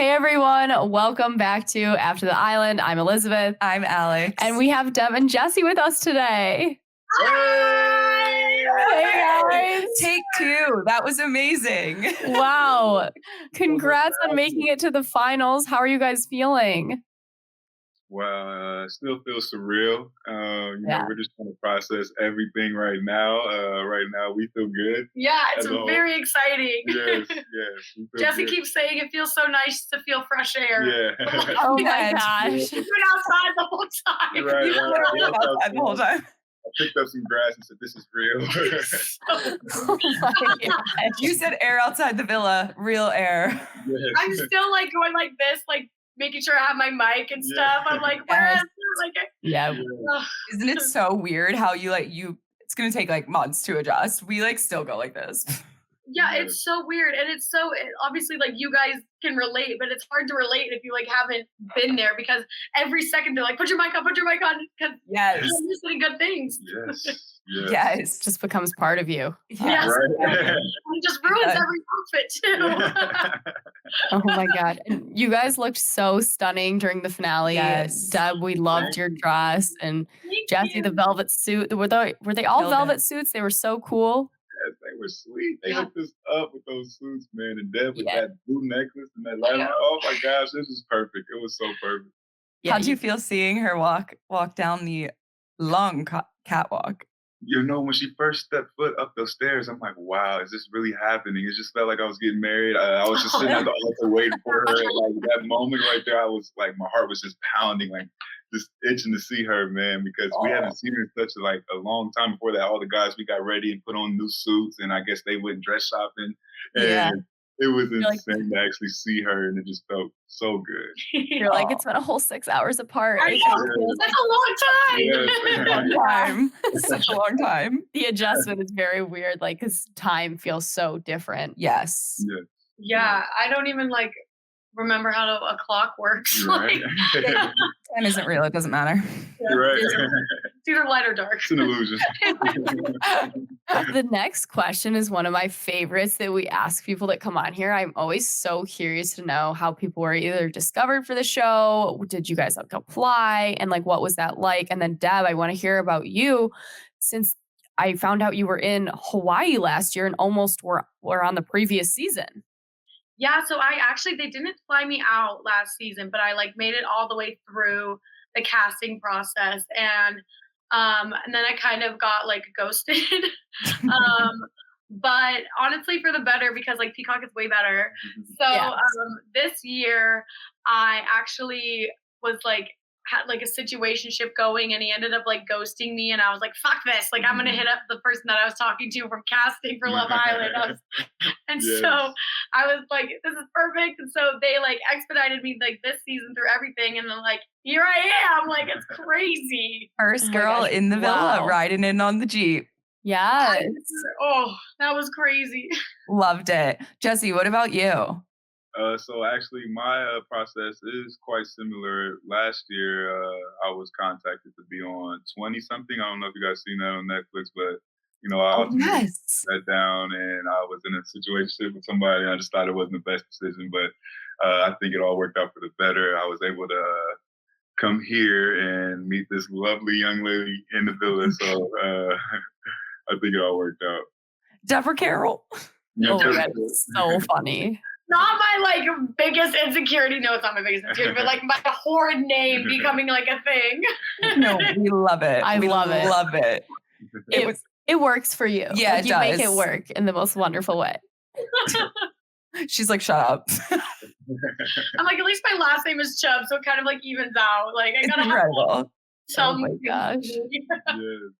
Hey everyone, welcome back to After the Island. I'm Elizabeth. I'm Alex. And we have Deb and Jesse with us today. Hi! Hey guys. Take two. That was amazing. Wow. Congrats on making it to the finals. How are you guys feeling? Well, still feels surreal. We're just trying to process everything right now. Right now, we feel good. Yeah, it's very exciting. Yes. Jesse keeps saying it feels so nice to feel fresh air. Yeah. Oh my gosh. You've been outside the whole time. Right. Outside the whole time. I picked up some grass and said, "This is real." Oh my gosh. You said air outside the villa, real air. Yes. I'm still like going like this, like making sure I have my mic and stuff. I'm like, where is it? Like, Yeah. Isn't it so weird how it's going to take like months to adjust. We still go like this. yeah, it's so weird. And it's so, obviously like you guys can relate, but it's hard to relate if you like haven't been there because every second they're like, put your mic on, because Yes. you're listening good things. Yes. Just becomes part of you. Yes. Right. It just ruins every outfit too. Oh my God. And you guys looked so stunning during the finale. Yes. Deb, we loved your dress. And Thank Jesse, you. the velvet suit. Were they all Killed velvet it. suits? They were so cool. Yes, they were sweet. They hooked us up with those suits, man. And Deb with Yeah. that blue necklace and that light. Yeah. Oh my gosh, this is perfect. It was so perfect. How'd you feel seeing her walk down the long catwalk? When she first stepped foot up those stairs, I'm like, wow, is this really happening? It just felt like I was getting married. I was just sitting at the altar waiting for her. Like that moment right there, I was like, my heart was just pounding, like just itching to see her, man, because we haven't seen her in such a long time. Before that, all the guys, we got ready and put on new suits, and I guess they went dress shopping. And Yeah. it was You're like- insane to actually see her, and it just felt so good. You're like, it's been a whole 6 hours apart. I know. That's a long time. Yes. Long time. Such a long time. The adjustment is very weird, like, because time feels so different. Yes. Yeah, I don't even like remember how a clock works. Right. Time isn't real. It doesn't matter. Right. It's either light or dark. It's an illusion. The next question is one of my favorites that we ask people that come on here. I'm always so curious to know how people were either discovered for the show. Did you guys apply? And like, what was that like? And then Deb, I want to hear about you since I found out you were in Hawaii last year and almost were on the previous season. Yeah, so they didn't fly me out last season, but I like made it all the way through the casting process and then I kind of got like ghosted. But honestly for the better because like Peacock is way better. So this year I actually was like had like a situationship going and he ended up like ghosting me and I was like, fuck this. Like I'm gonna hit up the person that I was talking to from casting for Love Island. So I was like, this is perfect. And so they like expedited me like this season through everything. And then like, here I am. Like it's crazy. First Oh my girl gosh. in the villa Wow. riding in on the Jeep. Yeah. That was crazy. Loved it. Jesse, what about you? So actually, my process is quite similar. Last year, I was contacted to be on 20-something. I don't know if you guys seen that on Netflix, but I Yes. sat down and I was in a situation with somebody. And I just thought it wasn't the best decision, but I think it all worked out for the better. I was able to come here and meet this lovely young lady in the villa. So I think it all worked out. DEBORAH CAROL. Oh my God, it's so funny. Not my like biggest insecurity. No, it's not my biggest insecurity, but like my horrid name becoming like a thing. No, we love it. We love it. Love it. It works for you. Yeah, like, it you make does. it work in the most wonderful way. She's like, shut up. I'm like, at least my last name is Chubb, so it kind of like evens out. Like I It's gotta have incredible. some. Oh my gosh.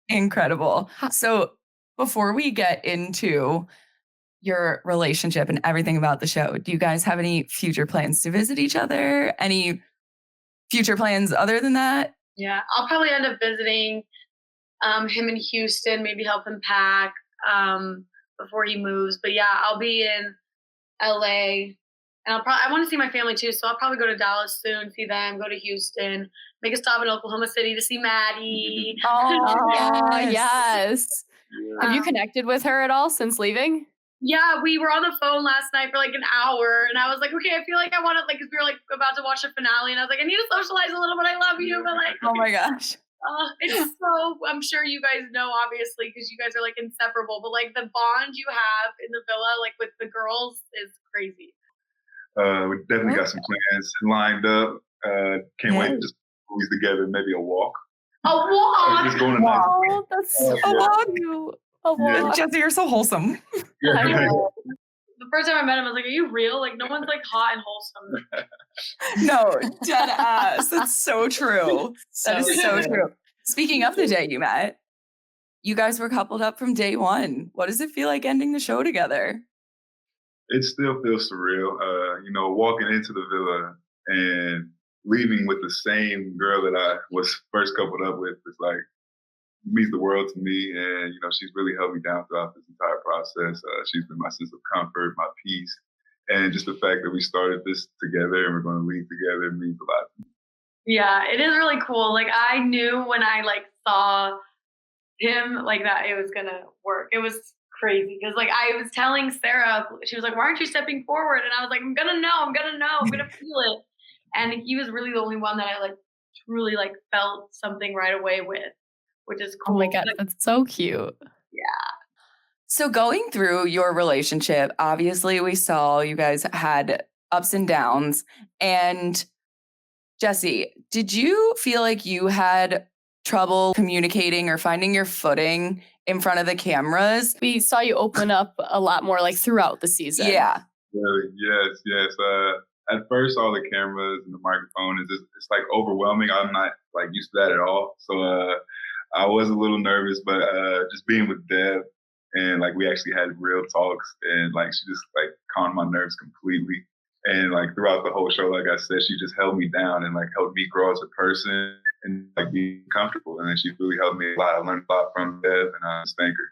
Incredible. So before we get into your relationship and everything about the show, do you guys have any future plans to visit each other? Any future plans other than that? Yeah, I'll probably end up visiting him in Houston, maybe help him pack before he moves. But yeah, I'll be in LA and I want to see my family too. So I'll probably go to Dallas soon, see them, go to Houston, make a stop in Oklahoma City to see Maddie. Oh, yes. Yeah. Have you connected with her at all since leaving? Yeah, we were on the phone last night for like an hour, and I was like, okay, I feel like I want to, like, because we were like about to watch the finale, and I was like, I need to socialize a little bit. I love you, but like, Oh my gosh. it's so, I'm sure you guys know, obviously, because you guys are like inseparable, but like the bond you have in the villa, like with the girls, is crazy. We definitely got some plans lined up. Can't wait to just movies together, maybe a walk. A walk. Just going to nice. Oh, that's so A walk. cute. A walk. Jesse, you're so wholesome. Yeah. I know. The first time I met him, I was like, are you real? Like, no one's like hot and wholesome. No, dead ass. That's so true. That is so true. true. Speaking of the day you met, you guys were coupled up from day one. What does it feel like ending the show together? It still feels surreal. Walking into the villa and leaving with the same girl that I was first coupled up with is like, means the world to me. And, she's really held me down throughout this entire process. She's been my sense of comfort, my peace. And just the fact that we started this together and we're going to leave together means a lot to me. Yeah, it is really cool. Like, I knew when I like saw him like that, it was going to work. It was crazy because like I was telling Sarah, she was like, why aren't you stepping forward? And I was like, I'm going to know, I'm going to feel it. And he was really the only one that I like truly like felt something right away with, which is cool. Oh my God, that's so cute. Yeah. So going through your relationship, obviously we saw you guys had ups and downs. And Jesse, did you feel like you had trouble communicating or finding your footing in front of the cameras? We saw you open up a lot more like throughout the season. Yeah. Yes. At first, all the cameras and the microphone it's like overwhelming. I'm not like used to that at all. So I was a little nervous, but just being with Deb and like we actually had real talks and like she just like calmed my nerves completely. And like throughout the whole show, like I said, she just held me down and like helped me grow as a person and like be comfortable. And then she really helped me a lot. I learned a lot from Deb and I just thank her.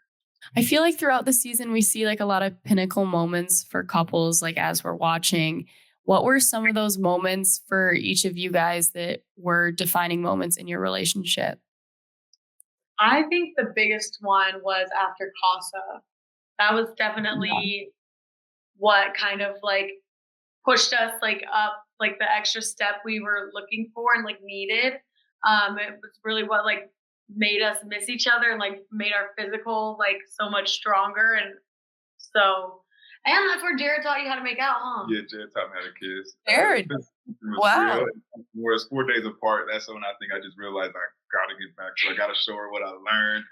I feel like throughout the season, we see like a lot of pinnacle moments for couples, like as we're watching. What were some of those moments for each of you guys that were defining moments in your relationship? I think the biggest one was after Casa. That was definitely what kind of like pushed us like up, like the extra step we were looking for and like needed. It was really what like made us miss each other and like made our physical like so much stronger. And that's where Jared taught you how to make out, huh? Yeah, Jared taught me how to kiss. Jared. Wow. Whereas 4 days apart, that's when I think I just realized I gotta get back. So I gotta show her what I learned.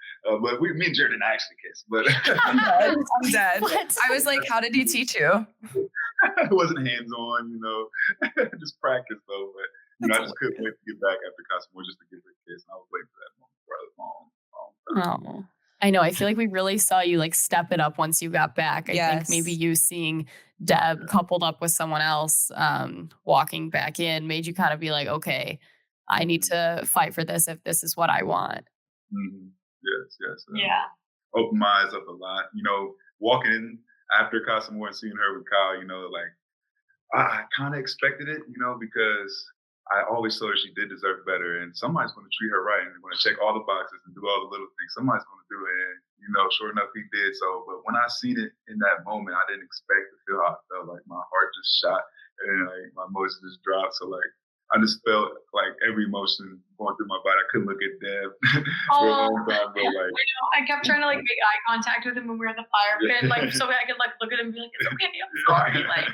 But me and Jared didn't actually kiss. But I'm dead. What? I was like, how did he teach you? It wasn't hands-on, just practice though. But I just couldn't wait to get back after Casa more just to give her a kiss. And I was waiting for that moment for a long time. Oh, I know. I feel like we really saw you like step it up once you got back. I think maybe Yes. you seeing Deb coupled up with someone else walking back in made you kind of be like, okay, I need to fight for this if this is what I want. Mm-hmm. Yes. Yeah. Opened my eyes up a lot. Walking in after Casa more and seeing her with Kyle, like I kind of expected it, because I always told her she did deserve better, and somebody's going to treat her right, and they're going to check all the boxes and do all the little things. Somebody's going to do it, and sure enough, he did so. But when I seen it in that moment, I didn't expect to feel how I felt. Like my heart just shot, and like my emotions just dropped. So like I just felt like every emotion going through my body. I couldn't look at Deb for a long time, but like I kept trying to like make eye contact with him when we were at the fire pit, like so I could like look at him and be like, it's okay, I'm sorry. Like,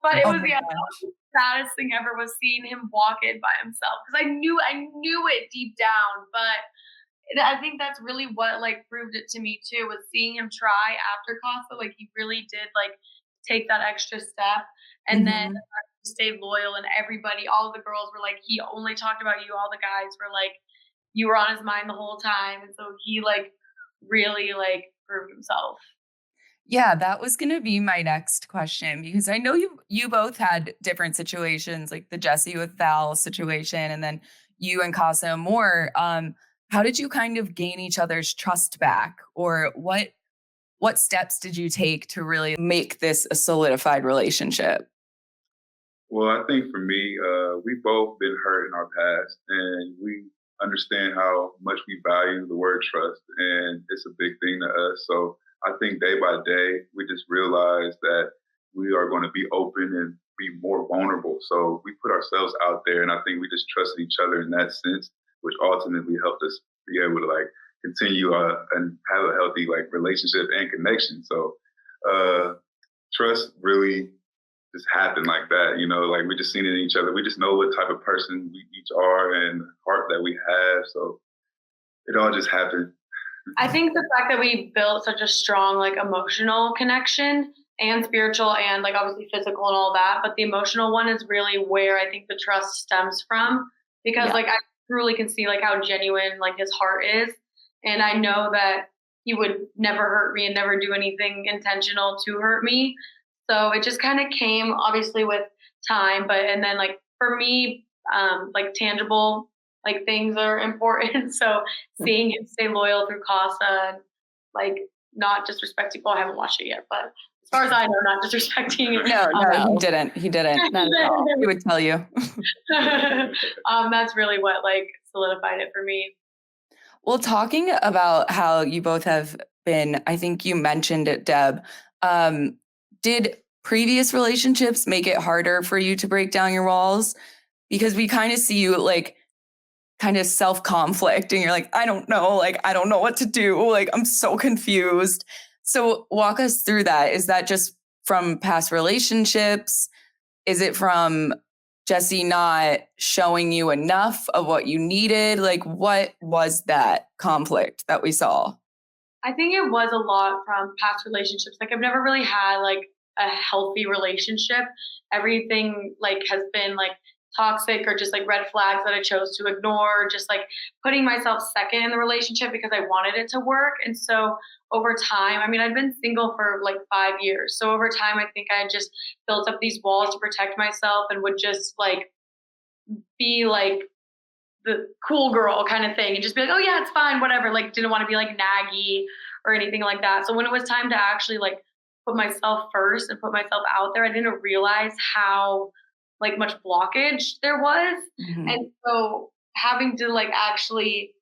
but it was that was the saddest thing ever was seeing him walk in by himself because I knew it deep down, but I think that's really what like proved it to me too was seeing him try after Casa. Like he really did like take that extra step, and then stayed loyal, and everybody, all the girls were like, he only talked about you. All the guys were like, you were on his mind the whole time, and so he like really like proved himself. Yeah, that was going to be my next question because I know you both had different situations, like the Jesse with Val situation, and then you and Casa more. How did you kind of gain each other's trust back, or what steps did you take to really make this a solidified relationship? Well, I think for me, we've both been hurt in our past, and we understand how much we value the word trust, and it's a big thing to us. So I think day by day, we just realized that we are going to be open and be more vulnerable. So we put ourselves out there, and I think we just trusted each other in that sense, which ultimately helped us be able to like continue and have a healthy like relationship and connection. So trust really just happened like that, you know, like we just seen it in each other. We just know what type of person we each are and heart that we have. So it all just happened. I think the fact that we built such a strong like emotional connection and spiritual and like obviously physical and all that, but the emotional one is really where I think the trust stems from, because like I truly can see like how genuine like his heart is, and I know that he would never hurt me and never do anything intentional to hurt me. So it just kind of came obviously with time, and then like for me, like tangible like things are important. So seeing him stay loyal through Casa and like not disrespecting. Well, I haven't watched it yet, but as far as I know, not disrespecting. No, he didn't. He didn't. Not at all. He would tell you. That's really what like solidified it for me. Well, talking about how you both have been, I think you mentioned it, Deb. Did previous relationships make it harder for you to break down your walls? Because we kind of see you like kind of self-conflict and you're like, I don't know what to do. Like, I'm so confused. So walk us through that. Is that just from past relationships? Is it from Jesse not showing you enough of what you needed? Like, what was that conflict that we saw? I think it was a lot from past relationships. Like I've never really had like a healthy relationship. Everything like has been like toxic or just like red flags that I chose to ignore, just like putting myself second in the relationship because I wanted it to work. And so over time, I mean, I've been single for like 5 years. So over time, I think I just built up these walls to protect myself and would just like be like the cool girl kind of thing and just be like, oh yeah, it's fine, whatever. Like didn't want to be like naggy or anything like that. So when it was time to actually like put myself first and put myself out there, I didn't realize how like much blockage there was. Mm-hmm. And so having to like actually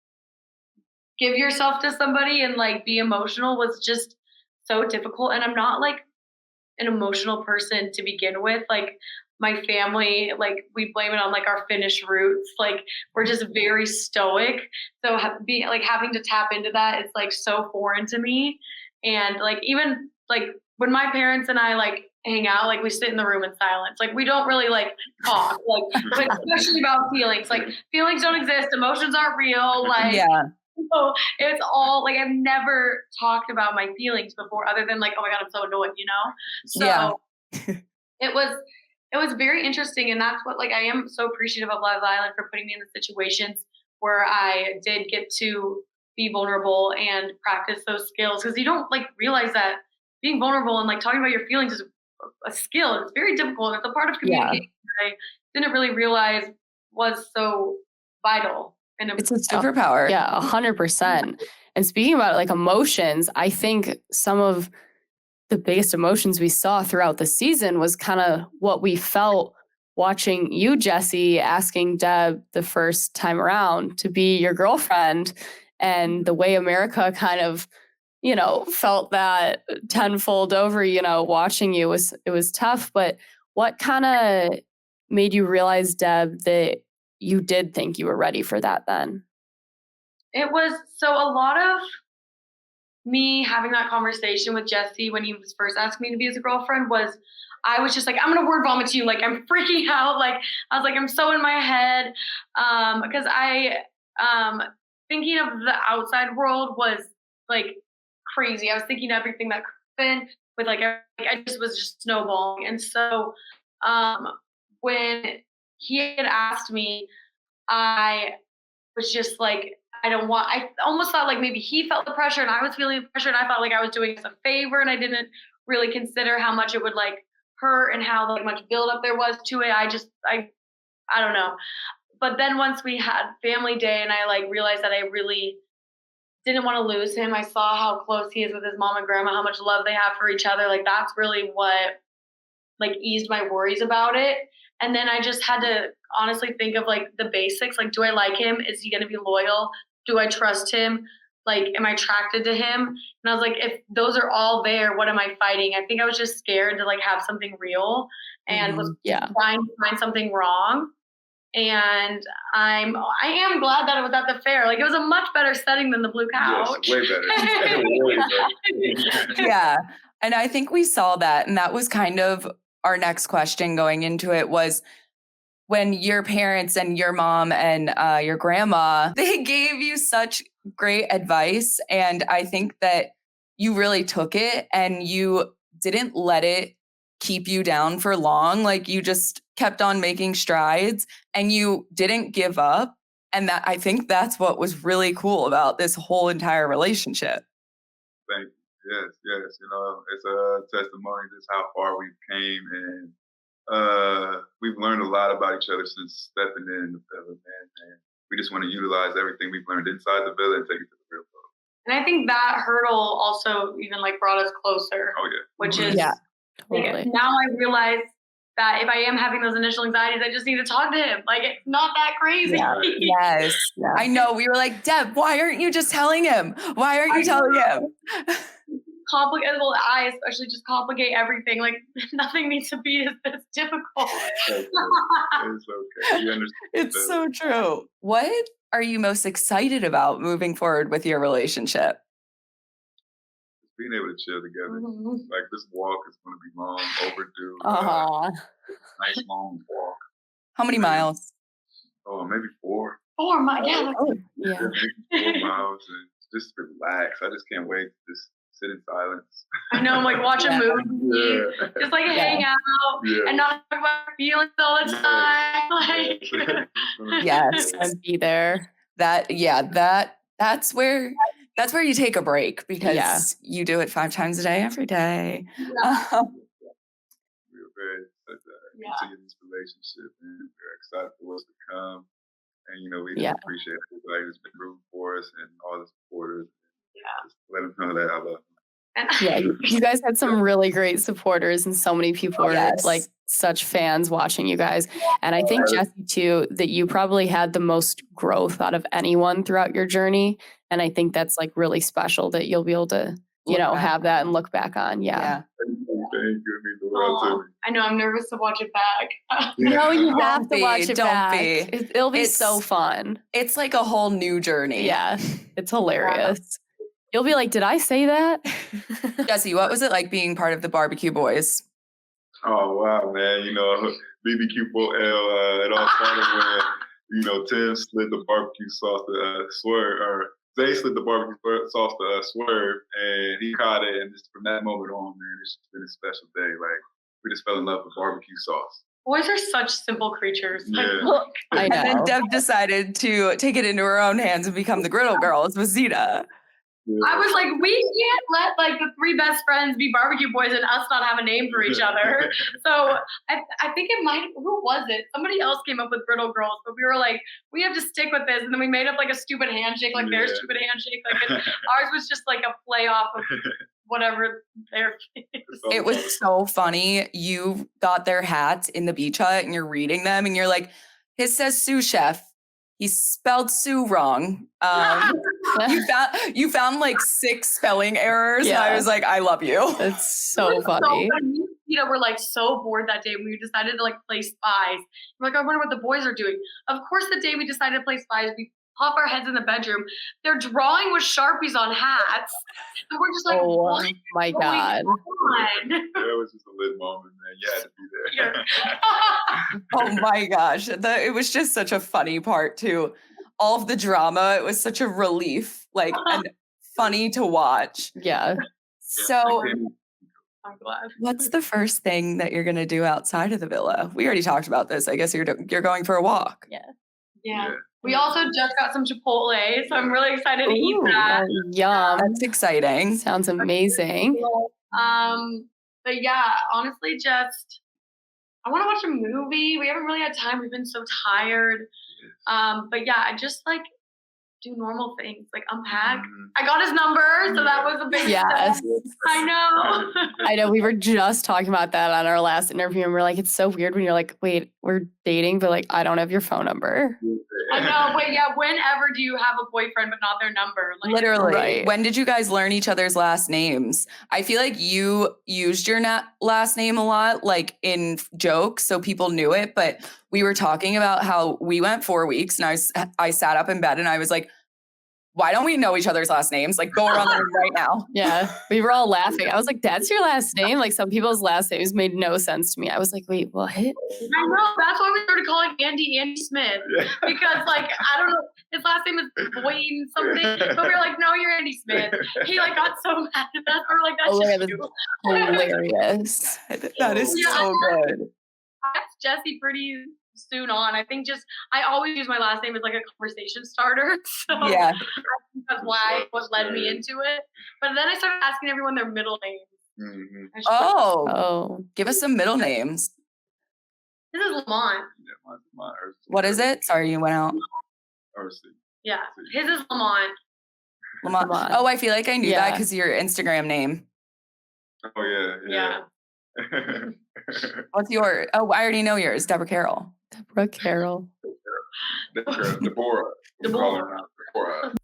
give yourself to somebody and like be emotional was just so difficult. And I'm not like an emotional person to begin with. Like my family, like we blame it on like our Finnish roots. Like we're just very stoic. So having to tap into that is like so foreign to me. And like even like when my parents and I like hang out, like we sit in the room in silence. Like we don't really like talk, like especially about feelings. Like feelings don't exist, emotions aren't real. Like so it's all like I've never talked about my feelings before, other than like, oh my god, I'm so annoyed, you know. So it was very interesting, and that's what like I am so appreciative of Love Island for putting me in the situations where I did get to be vulnerable and practice those skills, because you don't like realize that being vulnerable and like talking about your feelings is a skill. It's very difficult. It's a part of communication that I didn't really realize was so vital. And it's a superpower. Yeah, 100%. And speaking about like emotions, I think some of the biggest emotions we saw throughout the season was kind of what we felt watching you, Jesse, asking Deb the first time around to be your girlfriend, and the way America kind of, you know, felt that tenfold over, you know, watching you it was tough. But what kind of made you realize, Deb, that you did think you were ready for that then? It was so a lot of me having that conversation with Jesse when he was first asking me to be his girlfriend was, I was just like, I'm gonna word vomit to you. Like I'm freaking out. Like I was like, I'm so in my head. Because I thinking of the outside world was like crazy. I was thinking everything that could happen with like I just was just snowballing. And so when he had asked me, I was just like, I almost thought like maybe he felt the pressure and I was feeling the pressure, and I thought like I was doing us a favor, and I didn't really consider how much it would like hurt and how like much buildup there was to it. I don't know. But then once we had family day and I like realized that I really didn't want to lose him, I saw how close he is with his mom and grandma, how much love they have for each other. Like that's really what like eased my worries about it. And then I just had to honestly think of like the basics. Like, do I like him? Is he going to be loyal? Do I trust him? like, am I attracted to him? And I was like, if those are all there, what am I fighting? I think I was just scared to like have something real and was trying to find something wrong. And I am glad that it was at the fair. Like, it was a much better setting than the blue couch. Yes, way better. Way better. Yeah. And I think we saw that. And that was kind of our next question going into it was when your parents and your mom and your grandma, they gave you such great advice. And I think that you really took it and you didn't let it keep you down for long. Like you just kept on making strides and you didn't give up. And that I think that's what was really cool about this whole entire relationship. Thank you. Yes. You know, it's a testimony just how far we've came, and we've learned a lot about each other since stepping in the villa, man. And we just want to utilize everything we've learned inside the villa and take it to the real world. And I think that hurdle also even like brought us closer. Oh yeah. Which is totally. Now I realize that if I am having those initial anxieties, I just need to talk to him. Like, it's not that crazy. Yeah. Yes. Yeah. I know. We were like, Deb, why aren't you just telling him? Why aren't you telling him? Well, I especially just complicate everything. Like, nothing needs to be this difficult. It's okay. You understand. It's so true. What are you most excited about moving forward with your relationship? Being able to chill together. Like, this walk is going to be long overdue. Nice long walk. How many miles? Oh, maybe 4. 4 miles. Yeah, maybe 4 miles, and just relax. I just can't wait to just sit in silence. I know, like watch a movie, just like hang out and not talk about feelings all the time. Like, yes, and be there. That's where you take a break because you do it 5 times a day, every day. We're very excited to continue this relationship, and we're excited for what's to come. And you know, we just appreciate everybody who's been rooting for us and all the supporters. Just let them know that I love them. You guys had some really great supporters, and so many people were like such fans watching you guys. And I think, Jesse, too, that you probably had the most growth out of anyone throughout your journey. And I think that's like really special that you'll be able to, have that and look back on. Yeah. Thank you. It means the world to me. I know, I'm nervous to watch it back. No, you have to watch it Don't back. be. It'll be so fun. It's like a whole new journey. Yeah, it's hilarious. You'll be like, did I say that? Jesse, what was it like being part of the BBQ Boys? Oh, wow, man. You know, BBQ Boys, it all started when, Tim slid the barbecue sauce to Swerve, or Zay slid the barbecue sauce to Swerve, and he caught it. And just from that moment on, man, it's just been a special day. Like, we just fell in love with barbecue sauce. Boys are such simple creatures. Yeah. Like, look. And then Deb decided to take it into her own hands and become the Griddle Girls with Zeta. Yeah. I was like, we can't let like the 3 best friends be barbecue boys and us not have a name for each other. So I think who was it? Somebody else came up with Griddle Girls, but we were like, we have to stick with this. And then we made up like a stupid handshake, like their stupid handshake. Like ours was just like a play off of whatever their It was so funny. You got their hats in the beach hut and you're reading them and you're like, his says sous chef. He spelled Sue wrong. You found like 6 spelling errors. And I was like, I love you. It's so funny. We're like so bored that day. We decided to like play spies. We're like, I wonder what the boys are doing. Of course, the day we decided to play spies, we pop our heads in the bedroom. They're drawing with Sharpies on hats. And we're just like, oh my God. It was just a lit moment, man. You had to be there. Oh my gosh. It was just such a funny part too. All of the drama, it was such a relief, like, and funny to watch. Yeah. So I'm glad. What's the first thing that you're going to do outside of the villa? We already talked about this. I guess you're going for a walk. Yeah. We also just got some Chipotle, so I'm really excited to eat that. Yum. That's exciting. Sounds amazing. But yeah, honestly, just I want to watch a movie. We haven't really had time. We've been so tired. But yeah, I just like do normal things, like unpack. I got his number, so that was a big Yes. step. I know. I know we were just talking about that on our last interview, and we're like, it's so weird when you're like, wait, we're dating, but like, I don't have your phone number. I know, but yeah, whenever do you have a boyfriend but not their number? Like, Literally. Right. When did you guys learn each other's last names? I feel like you used your last name a lot, like in jokes, so people knew it. But we were talking about how we went 4 weeks, and I sat up in bed and I was like, why don't we know each other's last names? Like, go around the room right now. Yeah, we were all laughing. I was like, that's your last name? Like, some people's last names made no sense to me. I was like, wait, what? I know. That's why we started calling Andy Smith. Because, like, I don't know, his last name is Boyne something. But we were like, no, you're Andy Smith. He, like, got so mad at us. Or, like, that's just you. Hilarious. That is so good. I asked Jesse pretty soon on. I think I always use my last name as like a conversation starter. So Yeah. I think that's why what led me into it. But then I started asking everyone their middle names. Oh, give us some middle names. This is Lamont. What is it? Sorry, you went out. Yeah, his is Lamont. Lamont. Oh, I feel like I knew that because your Instagram name. Oh yeah. What's your? Oh, I already know yours. DEBORAH CAROL. DEBORAH CAROL. DEBORAH.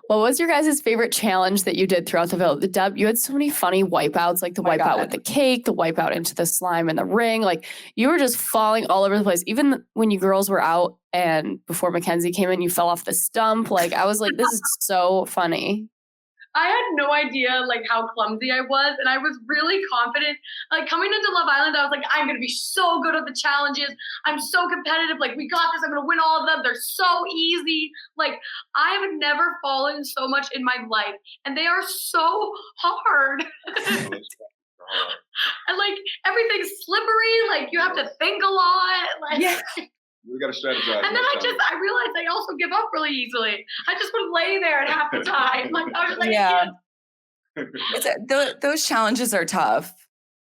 What was your guys' favorite challenge that you did throughout the village? Deb, you had so many funny wipeouts, like the wipeout with the cake, the wipeout into the slime in the ring. Like, you were just falling all over the place. Even when you girls were out and before Mackenzie came in, you fell off the stump. Like, I was like, this is so funny. I had no idea like how clumsy I was, and I was really confident. Like coming into Love Island, I was like, I'm gonna be so good at the challenges. I'm so competitive. Like, we got this. I'm gonna win all of them. They're so easy. Like, I have never fallen so much in my life, and they are so hard. And like everything's slippery. Like, you have to think a lot. Like, yeah. We gotta strategize. And then I realized I also give up really easily. I just would lay there at half the time. Like, I was like, yeah. Those challenges are tough.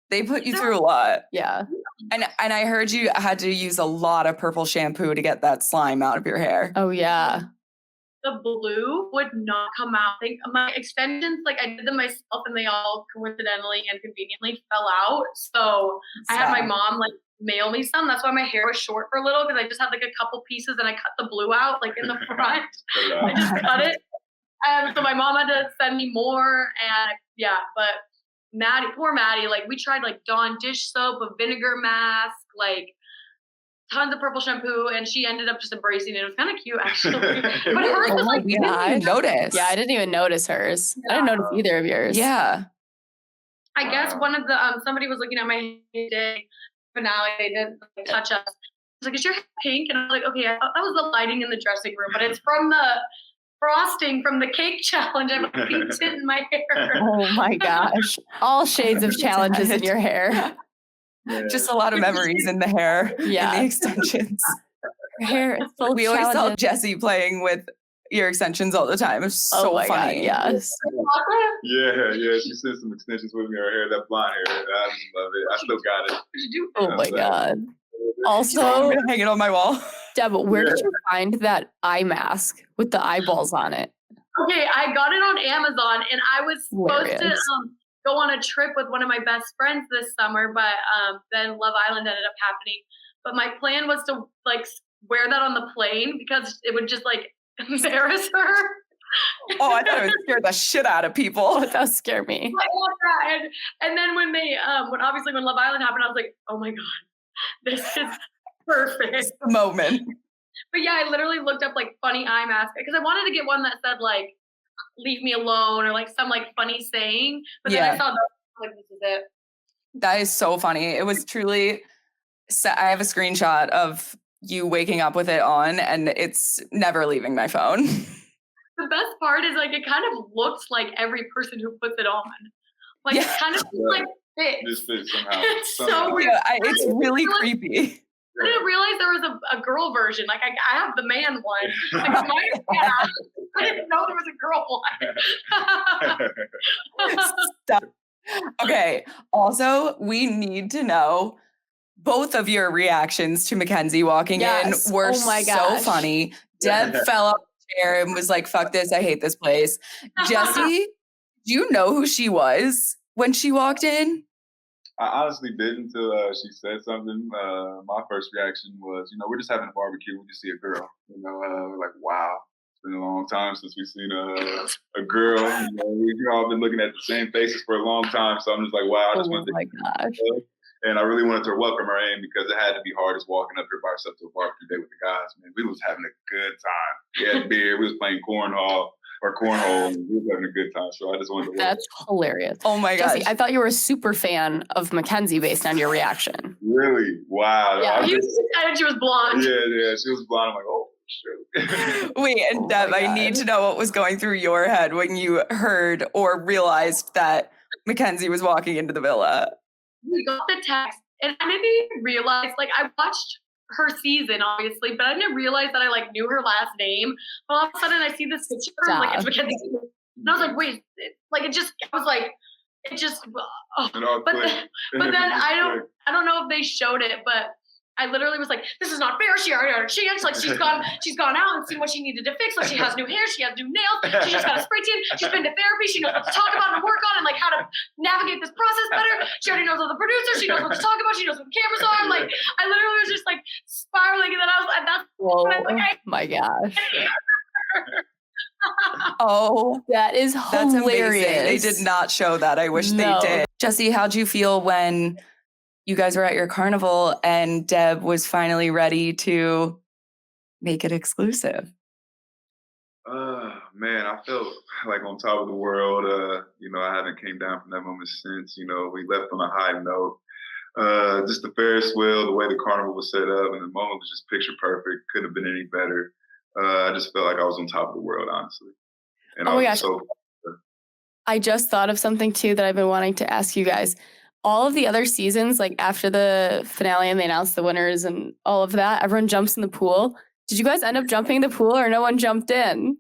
They put you through a lot. Yeah. And I heard you had to use a lot of purple shampoo to get that slime out of your hair. Oh yeah. The blue would not come out. My extensions, like I did them myself, and they all coincidentally and conveniently fell out. So I had my mom like mail me some. That's why my hair was short for a little, because I just had like a couple pieces and I cut the blue out like in the front. I just cut it. So my mom had to send me more, and yeah, but poor Maddie, like we tried like Dawn dish soap, a vinegar mask, like tons of purple shampoo, and she ended up just embracing it. It was kind of cute actually. But hers was like, we didn't even notice. Yeah, I didn't even notice hers. I didn't notice either of yours. Yeah. I guess one of the somebody was looking at my day finale. They did like, touch us. I was like, "Is your hair pink?" And I was like, "Okay, I thought that was the lighting in the dressing room, but it's from the frosting from the cake challenge. I have a pink tint in my hair." Oh my gosh! All shades of challenges in your hair. Just a lot of memories in the hair. Yeah, and the extensions. Your hair is full of We always saw challenges. Jesse playing with your extensions all the time. It's so funny. God, yes. Yeah. She sent some extensions with me. Her hair, that blonde hair. I just love it. I still got it. Oh my God. Also, I'm gonna hang it on my wall. Deb, where did you find that eye mask with the eyeballs on it? Okay, I got it on Amazon, and I was supposed to go on a trip with one of my best friends this summer, but then Love Island ended up happening. But my plan was to like wear that on the plane because it would just like embarrass her. Oh, I thought it would scare the shit out of people. That would scare me. I want that. And then when they when Love Island happened, I was like, oh my God, this is perfect. It's the moment. But yeah, I literally looked up like funny eye mask because I wanted to get one that said like "leave me alone" or like some like funny saying. But then I saw that, like, this is it. That is so funny. It was truly. I have a screenshot of you waking up with it on, and it's never leaving my phone. The best part is like it kind of looks like every person who puts it on. Like it kind of like fits. Just fits somehow. It's so weird. Yeah, it's really creepy. I didn't realize there was a girl version. Like I have the man one. Like, I didn't know there was a girl one. Stop. Okay. Also, we need to know both of your reactions to Mackenzie walking in were so funny. Deb fell off chair and was like, fuck this, I hate this place. Jesse, do you know who she was when she walked in? I honestly didn't until she said something. My first reaction was, we're just having a barbecue. We just see a girl. We're like, wow, it's been a long time since we've seen a girl. We've all been looking at the same faces for a long time. So I'm just like, wow, I just wanted to. Oh my gosh. And I really wanted to welcome her in because it had to be hard as walking up here by herself to a barbecue day with the guys. Man, we was having a good time. We had beer. We was playing cornhole, and we was having a good time. So I just wanted to. That's hilarious. Oh my gosh. Jesse, I thought you were a super fan of Mackenzie based on your reaction. Really? Wow. Yeah. He was excited she was blonde. Yeah. She was blonde. I'm like, oh, shit. Wait, and Deb, I need to know what was going through your head when you heard or realized that Mackenzie was walking into the villa. We got the text, and I didn't even realize, like, I watched her season, obviously, but I didn't realize that I, like, knew her last name. But all of a sudden, I see this picture, I'm like, it's Mackenzie. And I was like, wait, but then I don't know if they showed it, but I literally was like, this is not fair. She already had a chance. Like, she's gone out and seen what she needed to fix. Like, she has new hair. She has new nails. She just got a spray tan. She's been to therapy. She knows what to talk about and work on and, like, how to navigate this process better. She already knows all the producers. She knows what to talk about. She knows what the cameras are. Like, I literally was just, like, spiraling. And then I was like, that's my gosh. Oh, that is that's hilarious. amazing. They did not show that. I wish they did. Jesse, how'd you feel when you guys were at your carnival and Deb was finally ready to make it exclusive? Man, I felt like on top of the world. I haven't came down from that moment since. We left on a high note. Just the Ferris wheel, the way the carnival was set up, and the moment was just picture perfect. Couldn't have been any better. I just felt like I was on top of the world, honestly. And oh my gosh. I just thought of something too that I've been wanting to ask you guys. All of the other seasons, like after the finale and they announced the winners and all of that, everyone jumps in the pool. Did you guys end up jumping in the pool or no one jumped in?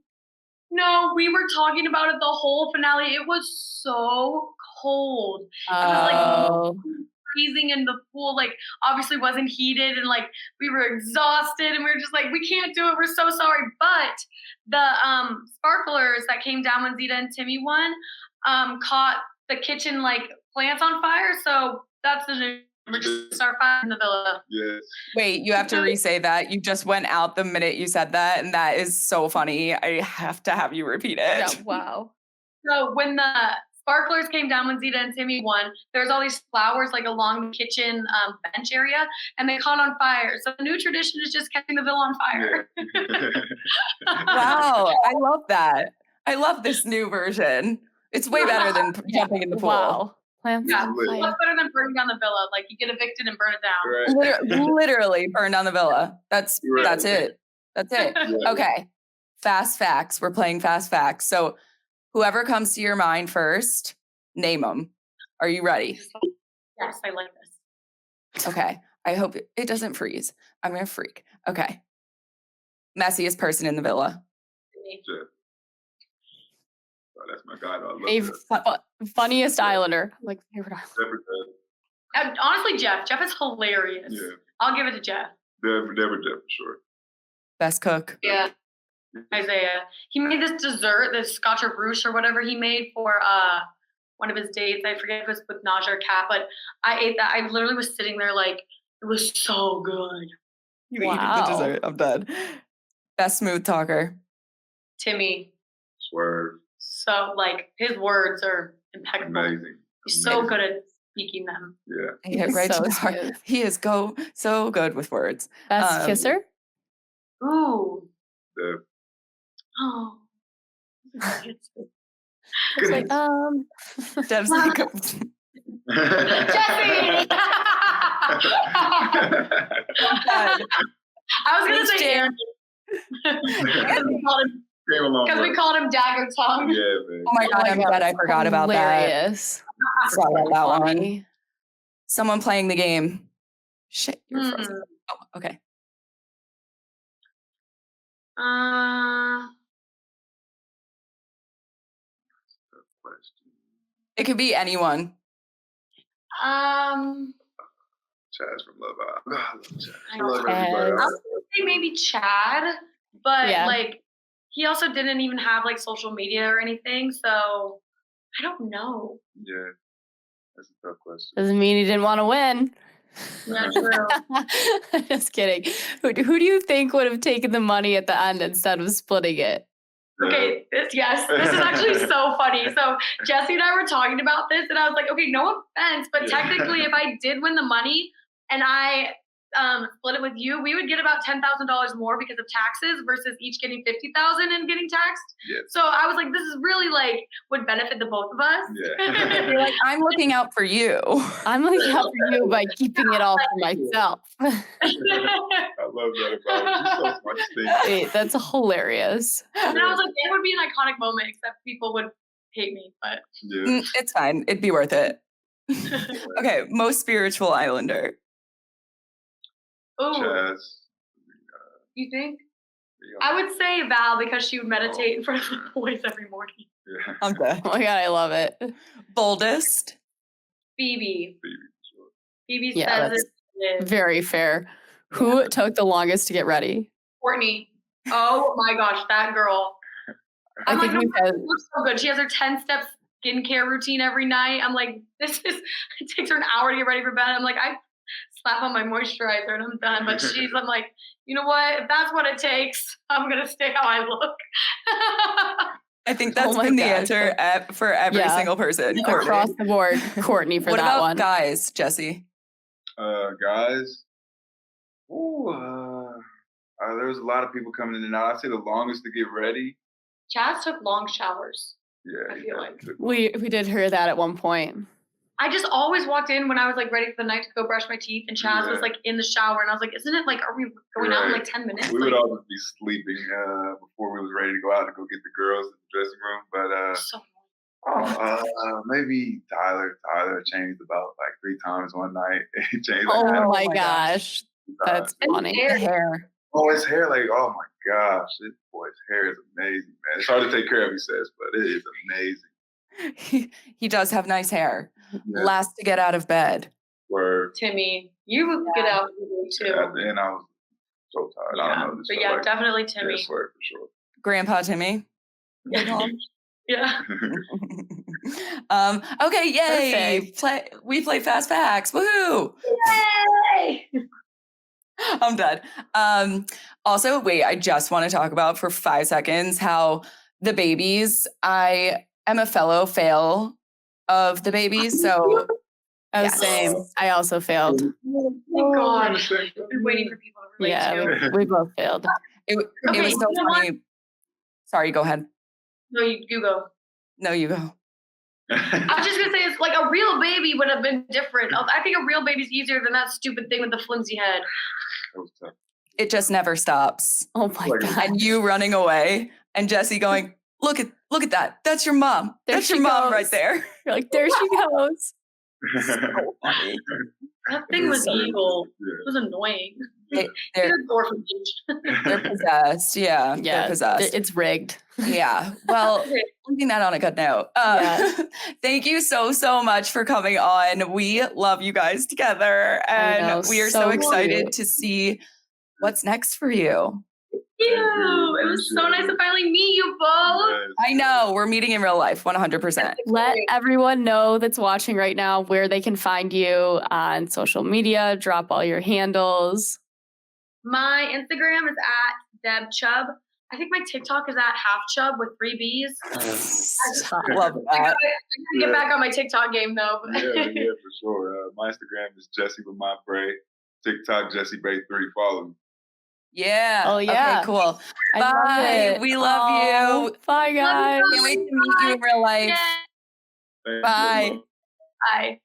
No, we were talking about it the whole finale. It was so cold. It was like freezing in the pool, like obviously wasn't heated, and like we were exhausted and we were just like, we can't do it. We're so sorry. But the sparklers that came down when Zeta and Timmy won caught the kitchen like plants on fire. So that's the new. We're just start fire in the villa. Yes. Wait, you have to re-say that. You just went out the minute you said that, and that is so funny. I have to have you repeat it. Yeah, wow. So when the sparklers came down when Zeta and Timmy won, there's all these flowers like along the kitchen bench area, and they caught on fire. So the new tradition is just catching the villa on fire. Wow, I love that. I love this new version. It's way better than jumping in the pool. Wow. Plants on What's fire. better than burning down the villa? Like you get evicted and burn it down. Right. Literally burn down the villa. That's Right. it. That's it. Yeah. Okay. Fast facts. We're playing fast facts. So whoever comes to your mind first, name them. Are you ready? Yes, I like this. Okay. I hope it doesn't freeze. I'm going to freak. Okay. Messiest person in the villa. Jeff. Oh, that's my guy. I love Jeff. Funniest Islander. Like favorite Islander. Honestly, Jeff. Jeff is hilarious. Yeah. I'll give it to Jeff. Deborah, for sure. Best cook. Yeah. Isaiah. He made this dessert, this scotch or rouge or whatever he made for one of his dates. I forget if it was with Naja or Kat, but I ate that. I literally was sitting there like, it was so good. You eating the dessert. I'm done. Best smooth talker. Timmy. Swerve. So, like, his words are impeccable. Amazing. He's so good at speaking them. Yeah. He hit right so to the heart. smooth. He is so good with words. Best kisser? Ooh. Deb. Oh. It's like, Deb's like, Jesse! I was going to say Aaron. Because we called him Dagger Tongue. Yeah, man. oh my God, I'm glad I forgot about that. Hilarious. Forgot about that one. Funny. Someone playing the game. Shit, you're frozen. Oh, okay. It could be anyone. Chaz from Love Island. I love Chaz. I love everybody. I was going to say maybe Chad, but Yeah. like he also didn't even have like social media or anything, so I don't know. Yeah, that's a tough question. Doesn't mean he didn't want to win. Yeah, true. Just kidding. Who do you think would have taken the money at the end instead of splitting it? Okay, this is actually so funny. So Jesse and I were talking about this, and I was like, okay, no offense, but technically, if I did win the money and I split it with you, we would get about $10,000 more because of taxes versus each getting $50,000 and getting taxed. Yeah. So I was like, this is really like would benefit the both of us. Yeah. You're like, I'm looking out for you. I'm looking out for you by keeping it all for myself. I love that about it. She's so smart. Wait, that's hilarious. And I was like, it would be an iconic moment, except people would hate me, but Yeah. It's fine. It'd be worth it. Okay, most spiritual islander. oh, Chaz. you think? Yeah. I would say Val because she would meditate in front of the boys every morning. Yeah. I'm good. Oh my God, I love it. Boldest. Phoebe. Phoebe, for sure. Phoebe Yeah, says it is. Very fair. Who took the longest to get ready? Courtney. Oh my gosh, that girl. I'm like, we she looks so good. She has her 10-step skincare routine every night. I'm like, it takes her an hour to get ready for bed. I'm like, I slap on my moisturizer and I'm done. But I'm like, you know what? If that's what it takes, I'm going to stay how I look. I think that's Oh my been the gosh. answer for every Yeah. single person. Courtney. Across the board, Courtney for What that about one. guys, Jesse? Guys. Ooh, there was a lot of people coming in and out. I'd say the longest to get ready. Chaz took long showers. Yeah, I feel like. We did hear that at one point. I just always walked in when I was like ready for the night to go brush my teeth, and Chaz was like in the shower, and I was like, "Isn't it like, are we going out in like 10 minutes?" We like, would always be sleeping before we was ready to go out to go get the girls in the dressing room. But so maybe Tyler changed about like 3 times one night. He changed. Oh Like, my gosh, that's funny. The hair. Oh, his hair, like, oh my gosh, this boy's hair is amazing, man. It's hard to take care of, he says, but it is amazing. He does have nice hair. Yeah. Last to get out of bed. Word. Timmy, you would get out too. Yeah, and I was so tired. I don't know. But yeah, definitely Timmy. Yeah, swear for sure. Grandpa Timmy. Yeah. Okay, yay. We play Fast Facts. Woohoo! Yay! I'm done. Also, wait, I just want to talk about for 5 seconds how the babies, I am a fellow fail of the babies. So Same. I also failed. Oh my God. I've been waiting for people to relate to. We both failed. it Okay, was so you know funny. Sorry, go ahead. No, you go. No, you go. I was just gonna say it's like a real baby would have been different. I think a real baby's easier than that stupid thing with the flimsy head. That was tough. It just never stops. Oh my God. And you running away and Jesse going, look at that. That's your mom. There That's she your mom goes. right there. You're like, there she goes. So funny. That thing was evil. Yeah. It was annoying. They're, They're orphanage. they're possessed. Yeah, Yeah, they're possessed. it's rigged. Yeah. Well, leaving that on a good note. Thank you so much for coming on. We love you guys together. And we are so excited cute. to see what's next for you. You. It was so nice to finally meet you both. Yes. I know. We're meeting in real life, 100%. Let everyone know that's watching right now where they can find you on social media. Drop all your handles. My Instagram is at Deb Chubb. I think my TikTok is at half Chubb with 3 B's. Love I that. gotta get back on my TikTok game though. Yeah, for sure. My Instagram is Jesse with my Bray. TikTok, Jesse Bray 3. Follow me. Yeah. Oh, yeah. Okay, cool. I love Bye. it. We love you. Bye, guys. Can't wait to meet you in real life. Thank you. Bye. Bye.